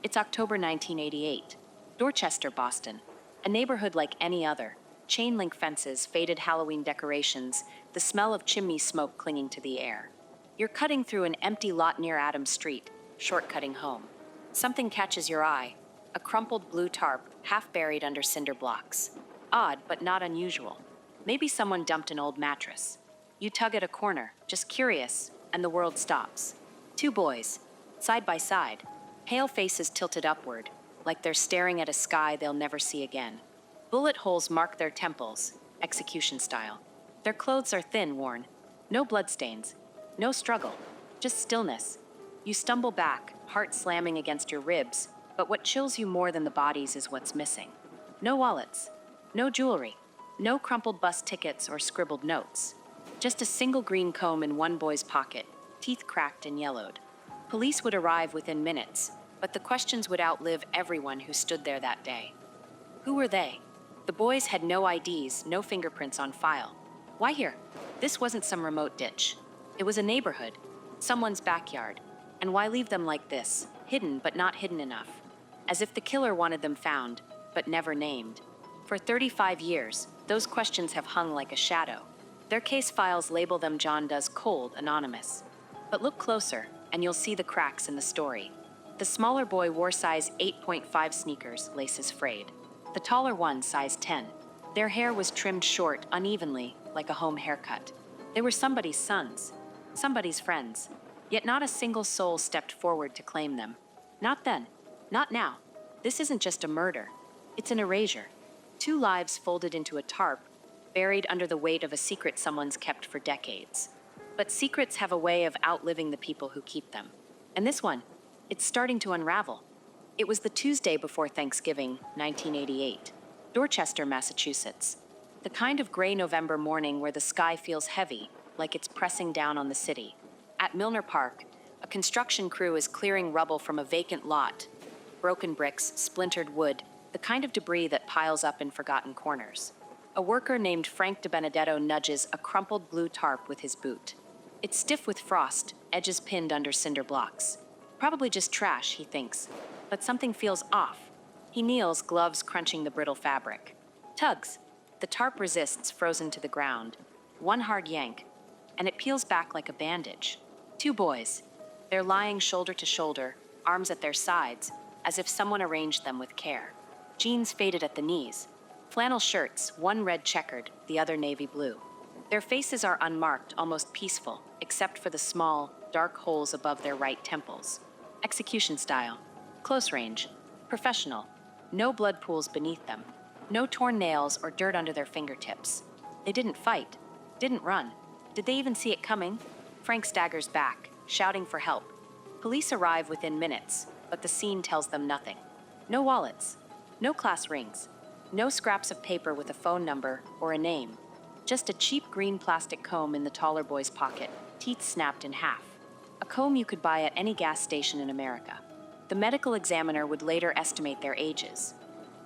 It's October 1988. Dorchester, Boston. A neighborhood like any other. Chain link fences, faded Halloween decorations, the smell of chimney smoke clinging to the air. You're cutting through an empty lot near Adams Street, shortcutting home. Something catches your eye. A crumpled blue tarp, half buried under cinder blocks. Odd, but not unusual. Maybe someone dumped an old mattress. You tug at a corner, just curious, and the world stops. Two boys, side by side, pale faces tilted upward, like they're staring at a sky they'll never see again. Bullet holes mark their temples, execution style. Their clothes are thin, worn. No bloodstains. No struggle. Just stillness. You stumble back, heart slamming against your ribs, but what chills you more than the bodies is what's missing. No wallets. No jewelry. No crumpled bus tickets or scribbled notes. Just a single green comb in one boy's pocket, teeth cracked and yellowed. Police would arrive within minutes, but the questions would outlive everyone who stood there that day. Who were they? The boys had no IDs, no fingerprints on file. Why here? This wasn't some remote ditch. It was a neighborhood, someone's backyard. And why leave them like this, hidden but not hidden enough? As if the killer wanted them found, but never named. For 35 years, those questions have hung like a shadow. Their case files label them John Doe's cold, anonymous. But look closer, and you'll see the cracks in the story. The smaller boy wore size 8.5 sneakers, laces frayed. The taller one, size 10. Their hair was trimmed short, unevenly, like a home haircut. They were somebody's sons, somebody's friends, yet not a single soul stepped forward to claim them. Not then, not now. This isn't just a murder, it's an erasure. Two lives folded into a tarp, buried under the weight of a secret someone's kept for decades. But secrets have a way of outliving the people who keep them. And this one, it's starting to unravel. It was the Tuesday before Thanksgiving, 1988, Dorchester, Massachusetts. The kind of gray November morning where the sky feels heavy, like it's pressing down on the city. At Milner Park, a construction crew is clearing rubble from a vacant lot. Broken bricks, splintered wood, the kind of debris that piles up in forgotten corners. A worker named Frank DiBenedetto nudges a crumpled blue tarp with his boot. It's stiff with frost, edges pinned under cinder blocks. Probably just trash, he thinks, but something feels off. He kneels, gloves crunching the brittle fabric. Tugs. The tarp resists, frozen to the ground. One hard yank, and it peels back like a bandage. Two boys. They're lying shoulder to shoulder, arms at their sides, as if someone arranged them with care. Jeans faded at the knees. Flannel shirts, one red checkered, the other navy blue. Their faces are unmarked, almost peaceful, except for the small, dark holes above their right temples. Execution style. Close range. Professional. No blood pools beneath them. No torn nails or dirt under their fingertips. They didn't fight. Didn't run. Did they even see it coming? Frank staggers back, shouting for help. Police arrive within minutes, but the scene tells them nothing. No wallets. No class rings. No scraps of paper with a phone number or a name. Just a cheap green plastic comb in the taller boy's pocket, teeth snapped in half. A comb you could buy at any gas station in America. The medical examiner would later estimate their ages.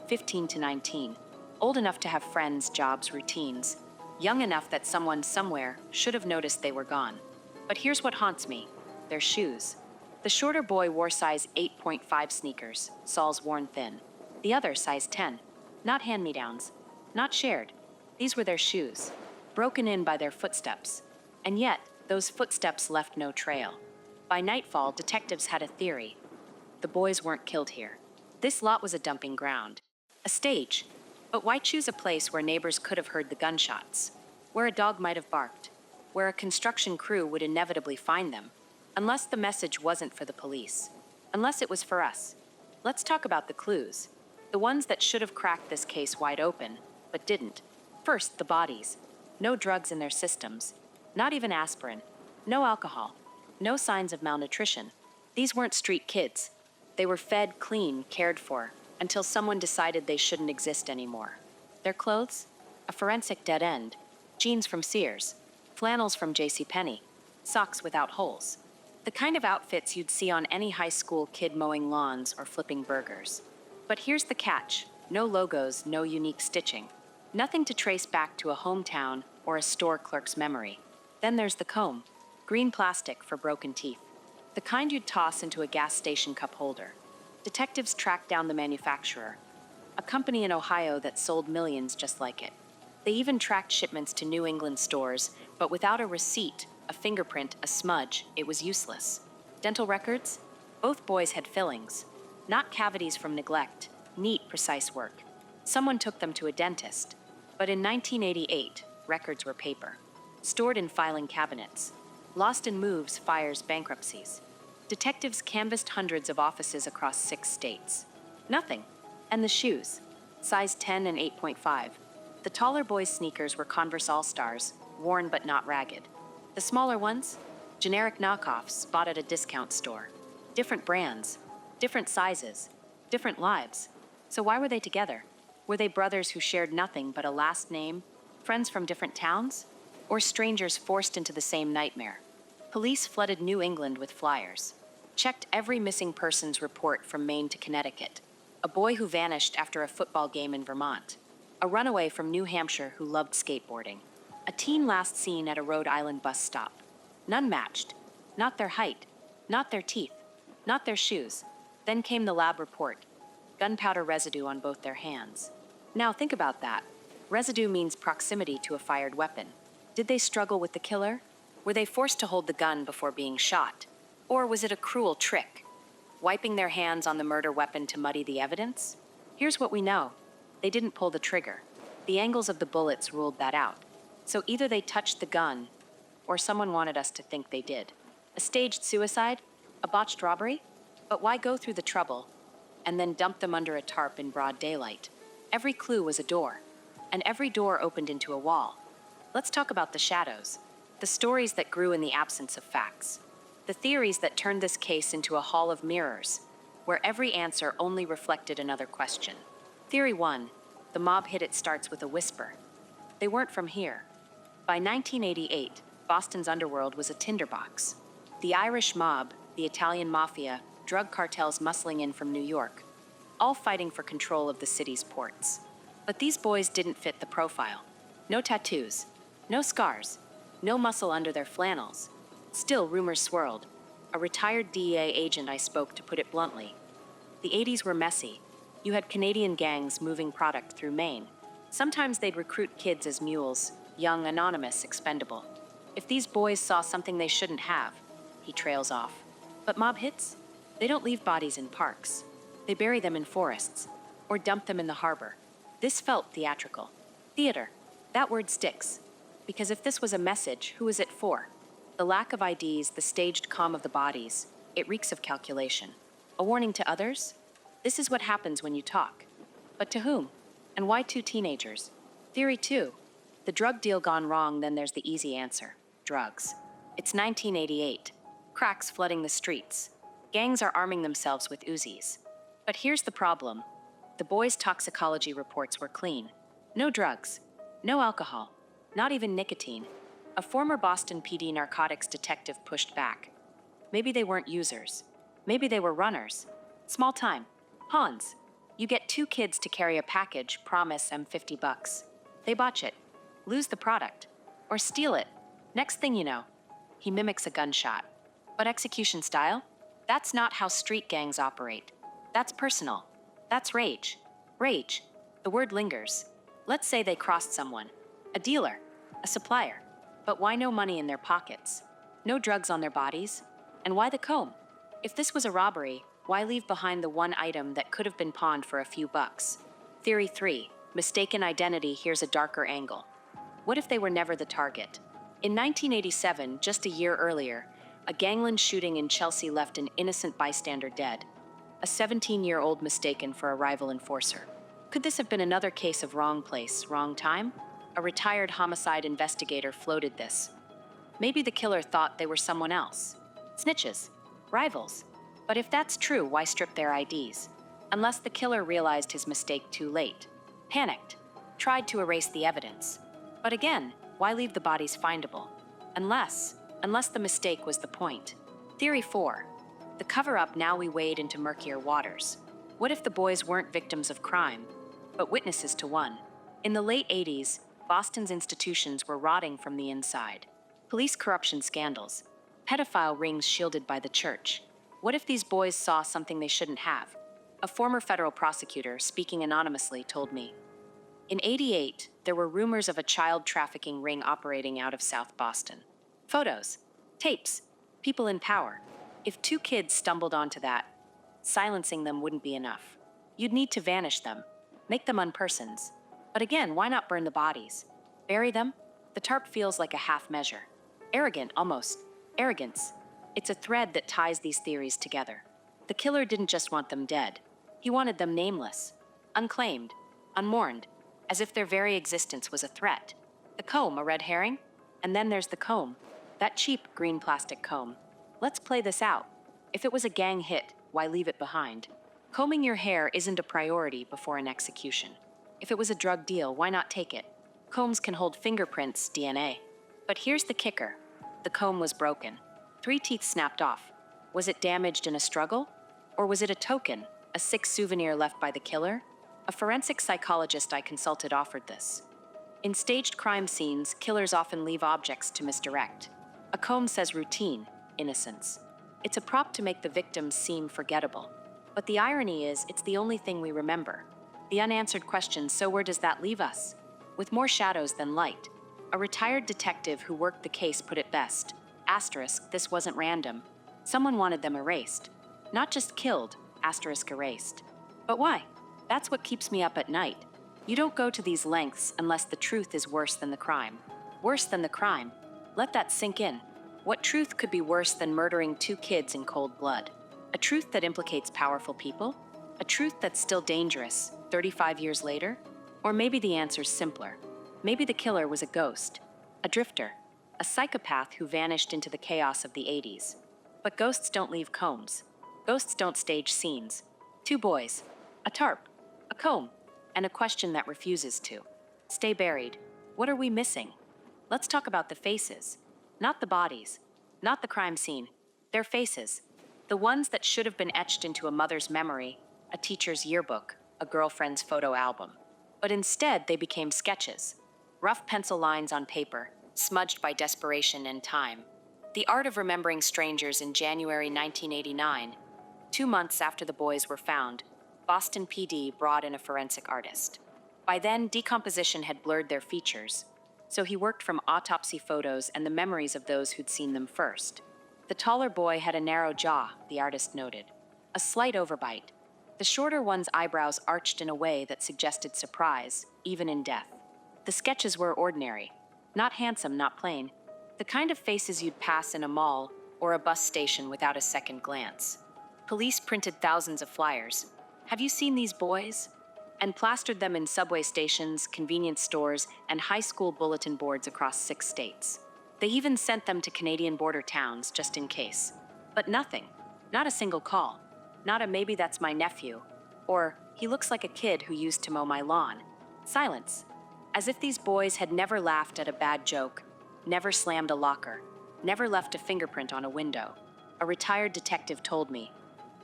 15 to 19. Old enough to have friends, jobs, routines. Young enough that someone somewhere should have noticed they were gone. But here's what haunts me. Their shoes. The shorter boy wore size 8.5 sneakers, soles worn thin. The other size 10. Not hand-me-downs. Not shared. These were their shoes, broken in by their footsteps. And yet, those footsteps left no trail. By nightfall, detectives had a theory. The boys weren't killed here. This lot was a dumping ground. A stage. But why choose a place where neighbors could have heard the gunshots? Where a dog might have barked? Where a construction crew would inevitably find them? Unless the message wasn't for the police. Unless it was for us. Let's talk about the clues. The ones that should have cracked this case wide open, but didn't. First, the bodies. No drugs in their systems. Not even aspirin. No alcohol. No signs of malnutrition. These weren't street kids. They were fed, clean, cared for, until someone decided they shouldn't exist anymore. Their clothes? A forensic dead end. Jeans from Sears. Flannels from JCPenney. Socks without holes. The kind of outfits you'd see on any high school kid mowing lawns or flipping burgers. But here's the catch. No logos, no unique stitching. Nothing to trace back to a hometown or a store clerk's memory. Then there's the comb. Green plastic for broken teeth. The kind you'd toss into a gas station cup holder. Detectives tracked down the manufacturer, a company in Ohio that sold millions just like it. They even tracked shipments to New England stores, but without a receipt, a fingerprint, a smudge, it was useless. Dental records? Both boys had fillings. Not cavities from neglect, neat, precise work. Someone took them to a dentist. But in 1988, records were paper. Stored in filing cabinets. Lost in moves, fires, bankruptcies. Detectives canvassed hundreds of offices across 6 states. Nothing. And the shoes, size 10 and 8.5. The taller boys' sneakers were Converse All-Stars, worn but not ragged. The smaller ones? Generic knockoffs bought at a discount store. Different brands, different sizes, different lives. So why were they together? Were they brothers who shared nothing but a last name? Friends from different towns? Or strangers forced into the same nightmare? Police flooded New England with flyers. Checked every missing persons report from Maine to Connecticut. A boy who vanished after a football game in Vermont. A runaway from New Hampshire who loved skateboarding. A teen last seen at a Rhode Island bus stop. None matched. Not their height. Not their teeth. Not their shoes. Then came the lab report. Gunpowder residue on both their hands. Now think about that. Residue means proximity to a fired weapon. Did they struggle with the killer? Were they forced to hold the gun before being shot? Or was it a cruel trick? Wiping their hands on the murder weapon to muddy the evidence? Here's what we know. They didn't pull the trigger. The angles of the bullets ruled that out. So either they touched the gun, or someone wanted us to think they did. A staged suicide? A botched robbery? But why go through the trouble and then dump them under a tarp in broad daylight? Every clue was a door, and every door opened into a wall. Let's talk about the shadows, the stories that grew in the absence of facts, the theories that turned this case into a hall of mirrors, where every answer only reflected another question. Theory 1, the mob hit it starts with a whisper. They weren't from here. By 1988, Boston's underworld was a tinderbox. The Irish mob, the Italian mafia, drug cartels muscling in from New York, all fighting for control of the city's ports. But these boys didn't fit the profile. No tattoos, no scars, no muscle under their flannels. Still, rumors swirled. A retired DEA agent I spoke to put it bluntly. The 80s were messy. You had Canadian gangs moving product through Maine. Sometimes they'd recruit kids as mules, young, anonymous, expendable. If these boys saw something they shouldn't have, he trails off. But mob hits? They don't leave bodies in parks. They bury them in forests, or dump them in the harbor. This felt theatrical. Theater. That word sticks. Because if this was a message, who is it for? The lack of IDs, the staged calm of the bodies, it reeks of calculation. A warning to others? This is what happens when you talk. But to whom? And why 2 teenagers? Theory 2. The drug deal gone wrong, then there's the easy answer. Drugs. It's 1988. Cracks flooding the streets. Gangs are arming themselves with Uzis. But here's the problem. The boys' toxicology reports were clean. No drugs. No alcohol. Not even nicotine. A former Boston PD narcotics detective pushed back. Maybe they weren't users. Maybe they were runners. Small time. Pawns. You get 2 kids to carry a package, promise them $50. They botch it. Lose the product. Or steal it. Next thing you know, he mimics a gunshot. But execution style? That's not how street gangs operate. That's personal. That's rage. Rage. The word lingers. Let's say they crossed someone. A dealer. A supplier. But why no money in their pockets? No drugs on their bodies? And why the comb? If this was a robbery, why leave behind the one item that could have been pawned for a few bucks? Theory 3. Mistaken identity. Here's a darker angle. What if they were never the target? In 1987, just a year earlier, a gangland shooting in Chelsea left an innocent bystander dead. A 17-year-old mistaken for a rival enforcer. Could this have been another case of wrong place, wrong time? A retired homicide investigator floated this. Maybe the killer thought they were someone else. Snitches. Rivals. But if that's true, why strip their IDs? Unless the killer realized his mistake too late. Panicked. Tried to erase the evidence. But again, why leave the bodies findable? Unless the mistake was the point. Theory 4. The cover-up. Now we wade into murkier waters. What if the boys weren't victims of crime, but witnesses to one? In the late 80s, Boston's institutions were rotting from the inside. Police corruption scandals. Pedophile rings shielded by the church. What if these boys saw something they shouldn't have? A former federal prosecutor, speaking anonymously, told me. In '88, there were rumors of a child trafficking ring operating out of South Boston. Photos, tapes, people in power. If two kids stumbled onto that, silencing them wouldn't be enough. You'd need to vanish them, make them unpersons. But again, why not burn the bodies? Bury them? The tarp feels like a half measure. Arrogant, almost. Arrogance. It's a thread that ties these theories together. The killer didn't just want them dead. He wanted them nameless, unclaimed, unmourned, as if their very existence was a threat. The comb, a red herring? And then there's the comb. That cheap green plastic comb. Let's play this out. If it was a gang hit, why leave it behind? Combing your hair isn't a priority before an execution. If it was a drug deal, why not take it? Combs can hold fingerprints, DNA. But here's the kicker. The comb was broken. 3 teeth snapped off. Was it damaged in a struggle? Or was it a token, a sick souvenir left by the killer? A forensic psychologist I consulted offered this. In staged crime scenes, killers often leave objects to misdirect. A comb says routine, innocence. It's a prop to make the victims seem forgettable. But the irony is, it's the only thing we remember. The unanswered question, so where does that leave us? With more shadows than light. A retired detective who worked the case put it best. Asterisk, this wasn't random. Someone wanted them erased. Not just killed, asterisk erased. But why? That's what keeps me up at night. You don't go to these lengths unless the truth is worse than the crime. Worse than the crime. Let that sink in. What truth could be worse than murdering 2 kids in cold blood? A truth that implicates powerful people? A truth that's still dangerous, 35 years later? Or maybe the answer's simpler. Maybe the killer was a ghost, a drifter, a psychopath who vanished into the chaos of the '80s. But ghosts don't leave combs. Ghosts don't stage scenes. 2 boys, a tarp, a comb, and a question that refuses to. Stay buried. What are we missing? Let's talk about the faces. Not the bodies. Not the crime scene. Their faces. The ones that should have been etched into a mother's memory, a teacher's yearbook, a girlfriend's photo album. But instead, they became sketches. Rough pencil lines on paper, smudged by desperation and time. The art of remembering strangers in January 1989, 2 months after the boys were found, Boston PD brought in a forensic artist. By then, decomposition had blurred their features, so he worked from autopsy photos and the memories of those who'd seen them first. The taller boy had a narrow jaw, the artist noted, a slight overbite. The shorter one's eyebrows arched in a way that suggested surprise, even in death. The sketches were ordinary, not handsome, not plain, the kind of faces you'd pass in a mall or a bus station without a second glance. Police printed thousands of flyers. Have you seen these boys? And plastered them in subway stations, convenience stores, and high school bulletin boards across 6 states. They even sent them to Canadian border towns just in case. But nothing. Not a single call. Not a maybe that's my nephew. Or he looks like a kid who used to mow my lawn. Silence. As if these boys had never laughed at a bad joke, never slammed a locker, never left a fingerprint on a window. A retired detective told me,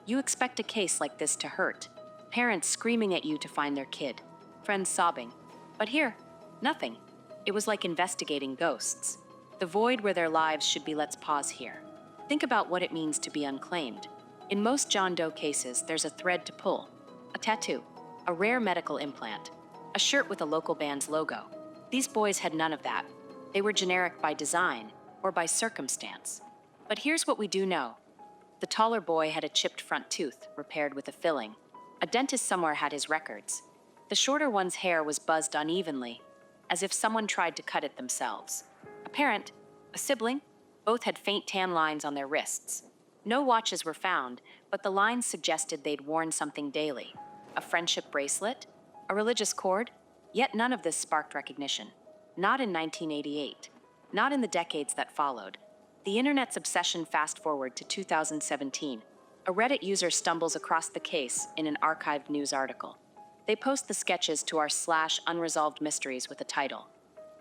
"You expect a case like this to hurt. Parents screaming at you to find their kid. Friends sobbing. But here, nothing. It was like investigating ghosts. The void where their lives should be. Let's pause here. Think about what it means to be unclaimed. In most John Doe cases, there's a thread to pull. A tattoo. A rare medical implant. A shirt with a local band's logo. These boys had none of that. They were generic by design or by circumstance. But here's what we do know. The taller boy had a chipped front tooth, repaired with a filling. A dentist somewhere had his records. The shorter one's hair was buzzed unevenly, as if someone tried to cut it themselves. A parent, a sibling, both had faint tan lines on their wrists. No watches were found, but the lines suggested they'd worn something daily. A friendship bracelet? A religious cord? Yet none of this sparked recognition. Not in 1988. Not in the decades that followed. The internet's obsession fast-forward to 2017. A Reddit user stumbles across the case in an archived news article. They post the sketches to our /unresolved mysteries with a title.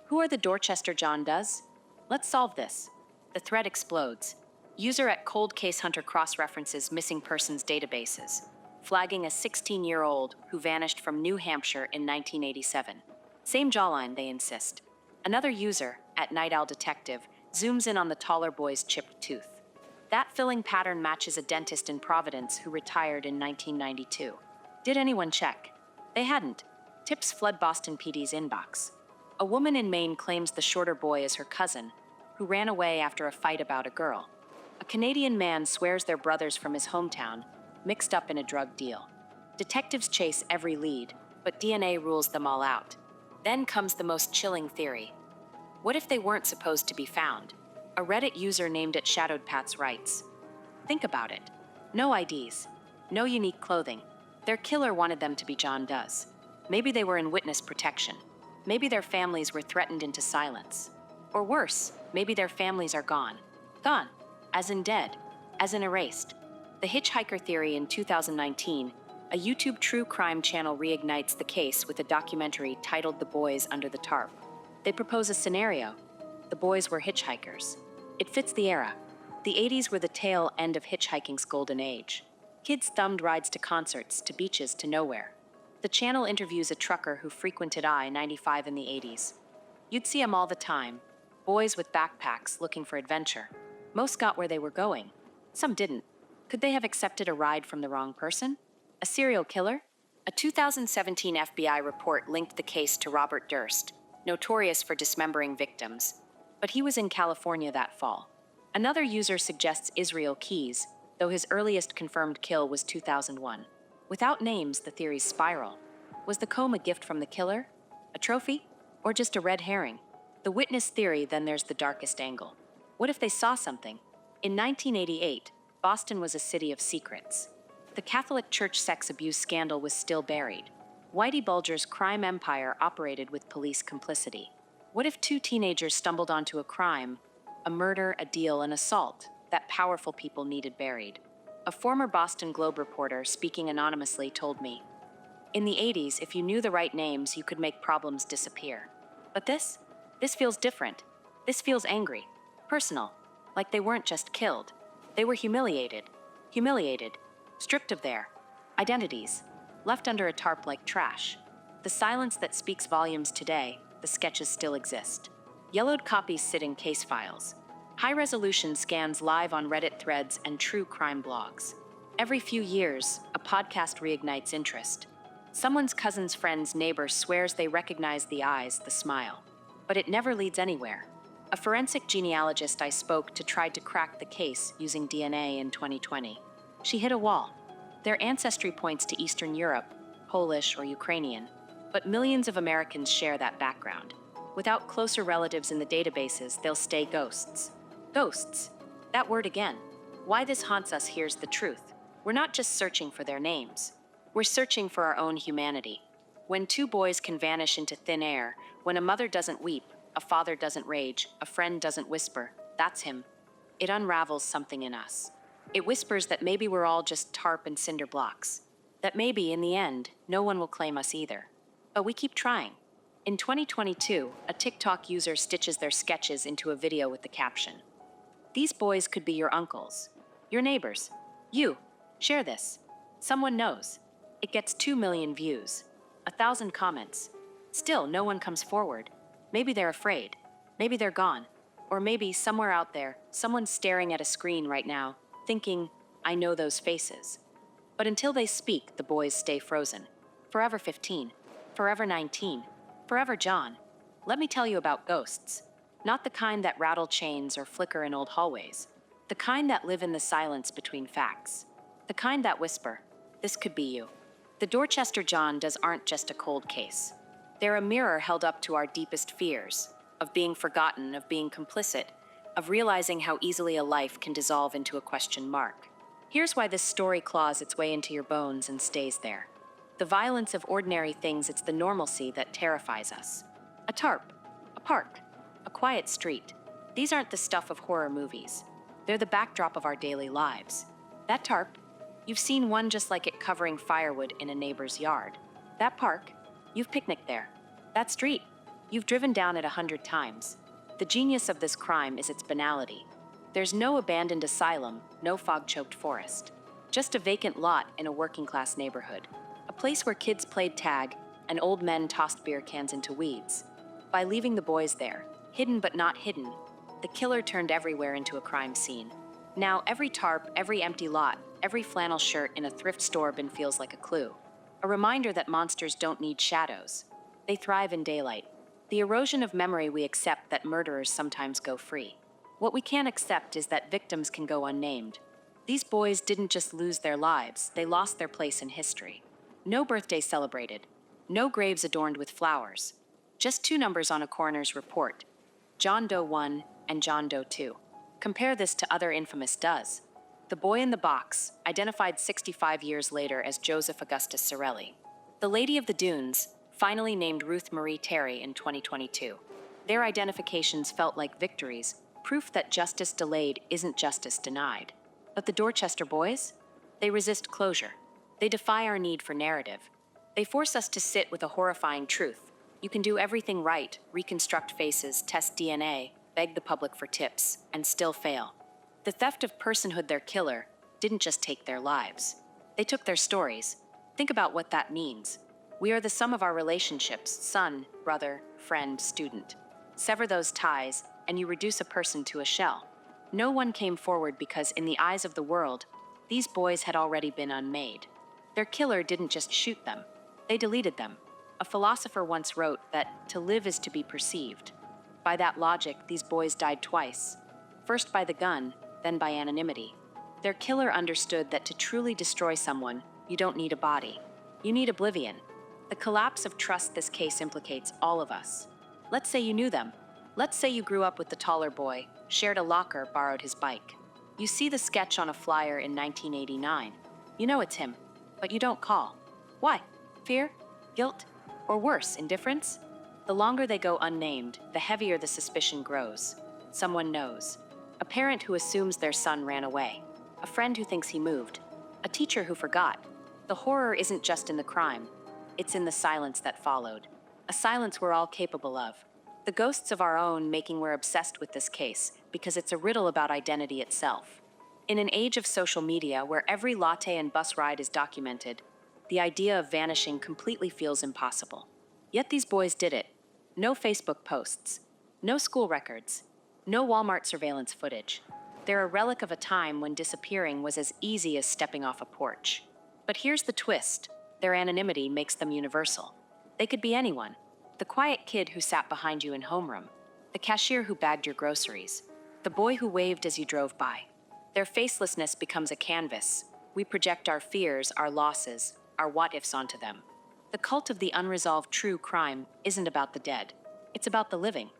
Who are the Dorchester John Does? Let's solve this. The thread explodes. User at Cold Case Hunter cross-references missing persons databases, flagging a 16-year-old who vanished from New Hampshire in 1987. Same jawline, they insist. Another user, at Night Owl Detective, zooms in on the taller boy's chipped tooth. That filling pattern matches a dentist in Providence who retired in 1992. Did anyone check? They hadn't. Tips flood Boston PD's inbox. A woman in Maine claims the shorter boy is her cousin, who ran away after a fight about a girl. A Canadian man swears they're brothers from his hometown, mixed up in a drug deal. Detectives chase every lead, but DNA rules them all out. Then comes the most chilling theory. What if they weren't supposed to be found? A Reddit user named it Shadowed Pats writes, "Think about it. No IDs, no unique clothing. Their killer wanted them to be John Does. Maybe they were in witness protection. Maybe their families were threatened into silence. Or worse, maybe their families are gone. Gone, as in dead, as in erased." The hitchhiker theory in 2019, a YouTube true crime channel reignites the case with a documentary titled The Boys Under the Tarp. They propose a scenario. The boys were hitchhikers. It fits the era. The 80s were the tail end of hitchhiking's golden age. Kids thumbed rides to concerts, to beaches, to nowhere. The channel interviews a trucker who frequented I-95 in the 80s. You'd see him all the time, boys with backpacks looking for adventure. Most got where they were going. Some didn't. Could they have accepted a ride from the wrong person? A serial killer? A 2017 FBI report linked the case to Robert Durst, notorious for dismembering victims. But he was in California that fall. Another user suggests Israel Keys, though his earliest confirmed kill was 2001. Without names, the theories spiral. Was the comb a gift from the killer? A trophy? Or just a red herring? The witness theory, then there's the darkest angle. What if they saw something? In 1988, Boston was a city of secrets. The Catholic Church sex abuse scandal was still buried. Whitey Bulger's crime empire operated with police complicity. What if two teenagers stumbled onto a crime, a murder, a deal, an assault, that powerful people needed buried? A former Boston Globe reporter, speaking anonymously, told me, "In the 80s, if you knew the right names, you could make problems disappear. But this feels different. This feels angry, personal, like they weren't just killed. They were humiliated, stripped of their identities, left under a tarp like trash. The silence that speaks volumes today, the sketches still exist. Yellowed copies sit in case files. High-resolution scans live on Reddit threads and true crime blogs. Every few years, a podcast reignites interest. Someone's cousin's friend's neighbor swears they recognize the eyes, the smile. But it never leads anywhere. A forensic genealogist I spoke to tried to crack the case using DNA in 2020. She hit a wall. Their ancestry points to Eastern Europe, Polish or Ukrainian, but millions of Americans share that background. Without closer relatives in the databases, they'll stay ghosts. Ghosts. That word again. Why this haunts us, here's the truth. We're not just searching for their names. We're searching for our own humanity. When two boys can vanish into thin air, when a mother doesn't weep, a father doesn't rage, a friend doesn't whisper, that's him. It unravels something in us. It whispers that maybe we're all just tarp and cinder blocks. That maybe, in the end, no one will claim us either. But we keep trying. In 2022, a TikTok user stitches their sketches into a video with the caption, "These boys could be your uncles, your neighbors. You. Share this. Someone knows." It gets 2 million views, 1,000 comments. Still, no one comes forward. Maybe they're afraid. Maybe they're gone. Or maybe somewhere out there, someone's staring at a screen right now, thinking, "I know those faces." But until they speak, the boys stay frozen. Forever 15. Forever 19. Forever John. Let me tell you about ghosts. Not the kind that rattle chains or flicker in old hallways. The kind that live in the silence between facts. The kind that whisper, "This could be you." The Dorchester John Does aren't just a cold case. They're a mirror held up to our deepest fears, of being forgotten, of being complicit, of realizing how easily a life can dissolve into a question mark. Here's why this story claws its way into your bones and stays there. The violence of ordinary things, it's the normalcy that terrifies us. A tarp, a park, a quiet street. These aren't the stuff of horror movies. They're the backdrop of our daily lives. That tarp, you've seen one just like it covering firewood in a neighbor's yard. That park, you've picnicked there. That street, you've driven down it 100 times. The genius of this crime is its banality. There's no abandoned asylum, no fog-choked forest. Just a vacant lot in a working-class neighborhood. A place where kids played tag and old men tossed beer cans into weeds. By leaving the boys there, hidden but not hidden, the killer turned everywhere into a crime scene. Now every tarp, every empty lot, every flannel shirt in a thrift store bin feels like a clue. A reminder that monsters don't need shadows. They thrive in daylight. The erosion of memory we accept that murderers sometimes go free. What we can't accept is that victims can go unnamed. These boys didn't just lose their lives, they lost their place in history. No birthday celebrated. No graves adorned with flowers. Just two numbers on a coroner's report. John Doe 1 and John Doe 2. Compare this to other infamous does. The boy in the box, identified 65 years later as Joseph Augustus Sorelli. The Lady of the Dunes, finally named Ruth Marie Terry in 2022. Their identifications felt like victories, proof that justice delayed isn't justice denied. But the Dorchester boys? They resist closure. They defy our need for narrative. They force us to sit with a horrifying truth. You can do everything right, reconstruct faces, test DNA, beg the public for tips, and still fail. The theft of personhood their killer didn't just take their lives. They took their stories. Think about what that means. We are the sum of our relationships, son, brother, friend, student. Sever those ties, and you reduce a person to a shell. No one came forward because, in the eyes of the world, these boys had already been unmade. Their killer didn't just shoot them. They deleted them. A philosopher once wrote that to live is to be perceived. By that logic, these boys died twice. First by the gun, then by anonymity. Their killer understood that to truly destroy someone, you don't need a body. You need oblivion. The collapse of trust this case implicates all of us. Let's say you knew them. Let's say you grew up with the taller boy, shared a locker, borrowed his bike. You see the sketch on a flyer in 1989. You know it's him, but you don't call. Why? Fear? Guilt? Or worse, indifference? The longer they go unnamed, the heavier the suspicion grows. Someone knows. A parent who assumes their son ran away. A friend who thinks he moved. A teacher who forgot. The horror isn't just in the crime. It's in the silence that followed. A silence we're all capable of. The ghosts of our own making we're obsessed with this case because it's a riddle about identity itself. In an age of social media where every latte and bus ride is documented, the idea of vanishing completely feels impossible. Yet these boys did it. No Facebook posts. No school records. No Walmart surveillance footage. They're a relic of a time when disappearing was as easy as stepping off a porch. But here's the twist. Their anonymity makes them universal. They could be anyone. The quiet kid who sat behind you in homeroom. The cashier who bagged your groceries. The boy who waved as you drove by. Their facelessness becomes a canvas. We project our fears, our losses, our what-ifs onto them. The cult of the unresolved true crime isn't about the dead. It's about the living.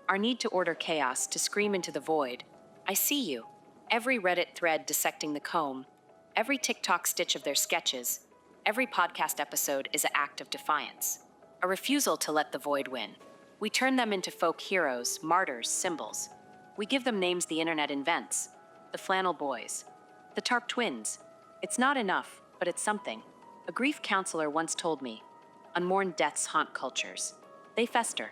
Our need to order chaos, to scream into the void. I see you. Every Reddit thread dissecting the comb. Every TikTok stitch of their sketches. Every podcast episode is an act of defiance. A refusal to let the void win. We turn them into folk heroes, martyrs, symbols. We give them names the internet invents. The flannel boys. The tarp twins. It's not enough, but it's something. A grief counselor once told me, unmourned deaths haunt cultures. They fester.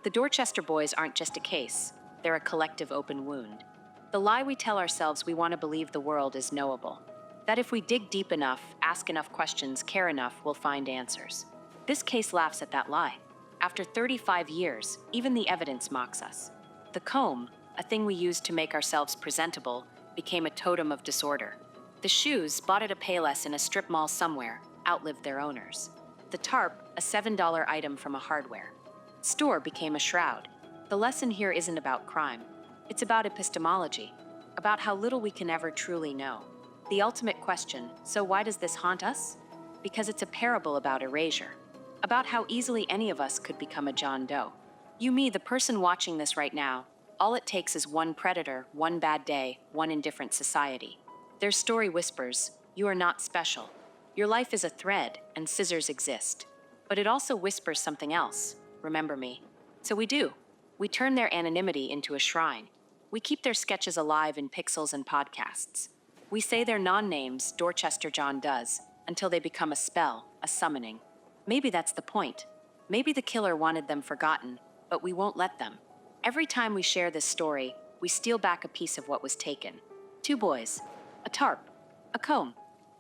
The Dorchester boys aren't just a case. They're a collective open wound. The lie we tell ourselves we want to believe the world is knowable. That if we dig deep enough, ask enough questions, care enough, we'll find answers. This case laughs at that lie. After 35 years, even the evidence mocks us. The comb, a thing we used to make ourselves presentable, became a totem of disorder. The shoes, bought at a Payless in a strip mall somewhere, outlived their owners. The tarp, a $7 item from a hardware store, became a shroud. The lesson here isn't about crime. It's about epistemology, about how little we can ever truly know. The ultimate question, so why does this haunt us? Because it's a parable about erasure, about how easily any of us could become a John Doe. You, me, the person watching this right now, all it takes is one predator, one bad day, one indifferent society. Their story whispers, you are not special. Your life is a thread, and scissors exist. But it also whispers something else. Remember me. So we do. We turn their anonymity into a shrine. We keep their sketches alive in pixels and podcasts. We say their non-names, Dorchester John does, until they become a spell, a summoning. Maybe that's the point. Maybe the killer wanted them forgotten, but we won't let them. Every time we share this story, we steal back a piece of what was taken. Two boys, a tarp, a comb,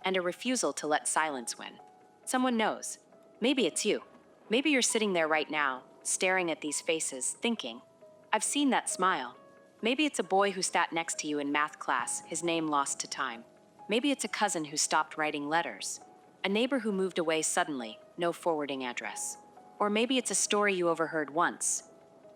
and a refusal to let silence win. Someone knows. Maybe it's you. Maybe you're sitting there right now, staring at these faces, thinking, I've seen that smile. Maybe it's a boy who sat next to you in math class, his name lost to time. Maybe it's a cousin who stopped writing letters. A neighbor who moved away suddenly, no forwarding address. Or maybe it's a story you overheard once.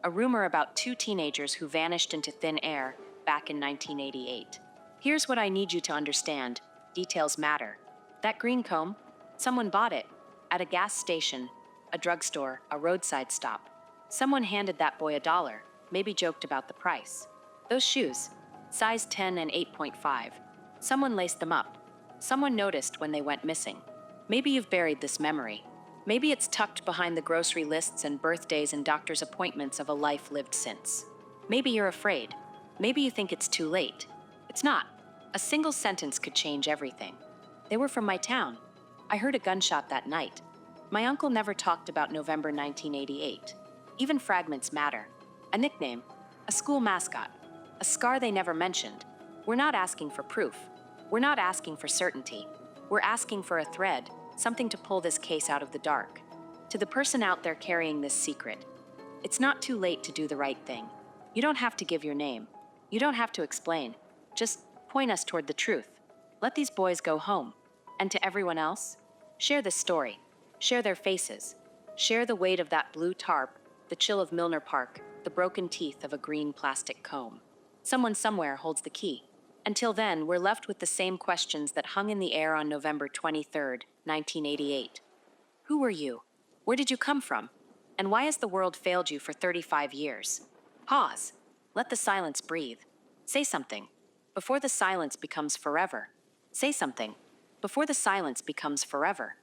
A rumor about two teenagers who vanished into thin air back in 1988. Here's what I need you to understand. Details matter. That green comb? Someone bought it. At a gas station, a drugstore, a roadside stop. Someone handed that boy $1, maybe joked about the price. Those shoes, size 10 and 8.5. Someone laced them up. Someone noticed when they went missing. Maybe you've buried this memory. Maybe it's tucked behind the grocery lists and birthdays and doctor's appointments of a life lived since. Maybe you're afraid. Maybe you think it's too late. It's not. A single sentence could change everything. They were from my town. I heard a gunshot that night. My uncle never talked about November 1988. Even fragments matter. A nickname, a school mascot, a scar they never mentioned. We're not asking for proof. We're not asking for certainty. We're asking for a thread, something to pull this case out of the dark. To the person out there carrying this secret, it's not too late to do the right thing. You don't have to give your name. You don't have to explain. Just point us toward the truth. Let these boys go home. And to everyone else, share this story. Share their faces. Share the weight of that blue tarp, the chill of Milner Park, the broken teeth of a green plastic comb. Someone somewhere holds the key. Until then, we're left with the same questions that hung in the air on November 23rd, 1988. Who were you? Where did you come from? And why has the world failed you for 35 years? Pause. Let the silence breathe. Say something. Before the silence becomes forever. Say something. Before the silence becomes forever.